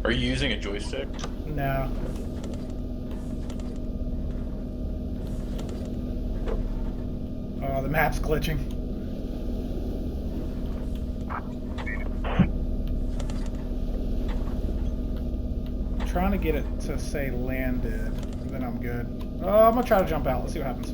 Are you using a joystick? No. Oh, the map's glitching. I'm trying to get it to say landed, and then I'm good. Oh, I'm gonna try to jump out. Let's see what happens.